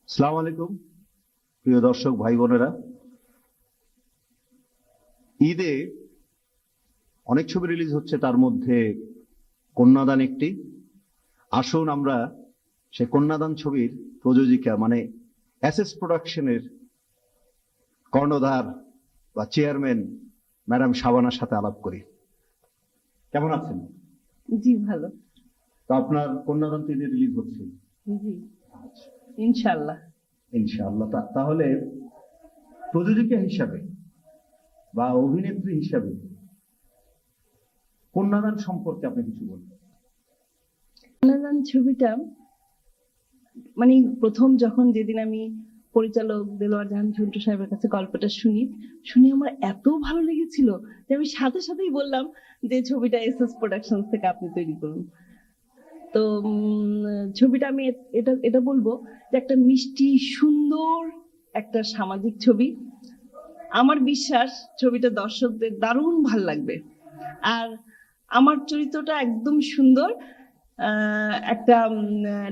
আসসালামু আলাইকুম প্রিয় দর্শক ভাই বোনেরা। ঈদে অনেক ছবি রিলিজ হচ্ছে, তার মধ্যে কন্যাদান একটি। আসুন আমরা সেই কন্যাদান ছবির প্রযোজিকা মানে এসএস প্রোডাকশনের কর্ণধার বা চেয়ারম্যান ম্যাডাম শাবানার সাথে আলাপ করি। কেমন আছেন? জি ভালো। তো আপনার কন্যাদান তো ঈদে রিলিজ হচ্ছে। জি ইনশাল্লাহ। ইনশাআল্লাহ। তাহলে প্রযোজিকা হিসাবে বা অভিনেত্রী হিসাবে কন্যাদান সম্পর্কে আপনি কিছু বলবেন? কন্যাদান ছবিটা মানে প্রথম যখন যেদিন আমি পরিচালক দেলোয়ার জাহান ঝন্টু সাহেবের কাছে গল্পটা শুনি আমার এত ভালো লেগেছিল যে আমি সাথে সাথেই বললাম যে ছবিটা এসএস প্রোডাকশন থেকে আপনি তৈরি করুন। তো ছবিটা আমি এটা এটা বলবো যে একটা মিষ্টি সুন্দর একটা সামাজিক ছবি। আমার বিশ্বাস ছবিটা দর্শকদের দারুণ ভাল লাগবে। আর আমার চরিত্রটা একদম সুন্দর। একটা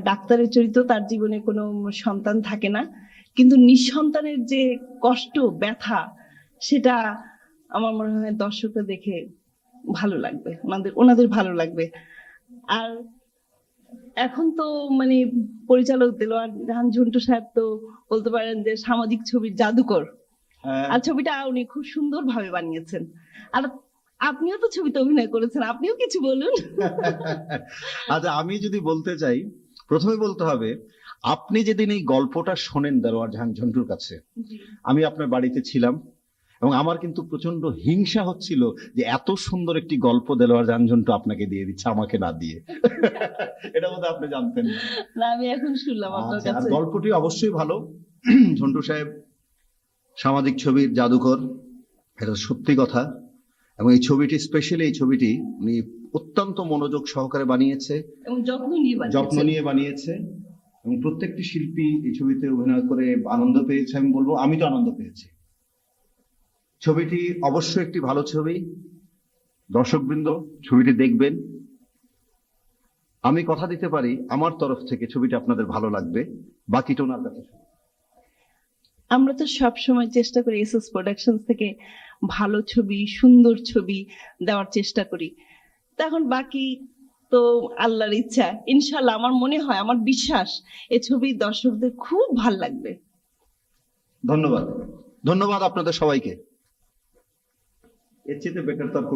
ডাক্তারের চরিত্র, তার জীবনে কোনো সন্তান থাকে না, কিন্তু নিঃসন্তানের যে কষ্ট ব্যথা সেটা আমার মনে হয় দর্শকরা দেখে ভালো লাগবে, ওনাদের ভালো লাগবে। আর এখন তো মানে পরিচালক দেলোয়ার জাহান ঝন্টু সাহেব তো বলতে পারেন যে সামাজিক ছবির জাদুকর। আর ছবিটা উনি খুব সুন্দর ভাবে বানিয়েছেন। আর আপনিও তো ছবিতে অভিনয় করেছেন, আপনিও কিছু বলুন। আচ্ছা, আমি যদি বলতে চাই, প্রথমে বলতে হবে আপনি যেদিন এই গল্পটা শোনেন দেলোয়ার জাহান ঝন্টুর কাছে, আমি আপনার বাড়িতে ছিলাম এবং আমার কিন্তু প্রচন্ড হিংসা হচ্ছিল যে এত সুন্দর একটি গল্প দেলোয়ার জাহান ঝন্টু আপনাকে দিয়ে দিচ্ছে, আমাকে না দিয়ে। এটা বোধহয় আপনি জানতেন না। না, আমি এখন শুনলাম আপনার আচ্ছা, আর কাছে। গল্পটি অবশ্যই ভালো। ঝন্টু সাহেব সামাজিক ছবির জাদুকর, এটা সত্যি কথা। এবং এই ছবিটি স্পেশালি এই ছবিটি উনি অত্যন্ত মনোযোগ সহকারে বানিয়েছে এবং যত্ন নিয়ে বানিয়েছে এবং প্রত্যেকটি শিল্পী এই ছবিতে অভিনয় করে আনন্দ পেয়েছে। আমি বলবো আমি তো আনন্দ পেয়েছি। ছবিটি অবশ্যই একটি ভালো ছবি। দর্শকবৃন্দ ছবিটি দেখবেন। আমি কথা দিতে পারি আমার তরফ থেকে ছবিটি আপনাদের ভালো লাগবে, বাকিটা ওনার কাছে। আমরা তো সব সময় চেষ্টা করি এসএস প্রোডাকশন থেকে ভালো ছবি, সুন্দর ছবি দেওয়ার চেষ্টা করি। তখন বাকি তো আল্লাহর ইচ্ছা। ইনশাল্লাহ আমার মনে হয়, আমার বিশ্বাস এই ছবি দর্শকদের খুব ভাল লাগবে। ধন্যবাদ। ধন্যবাদ আপনাদের সবাইকে। এর চেয়ে বেটার তো আর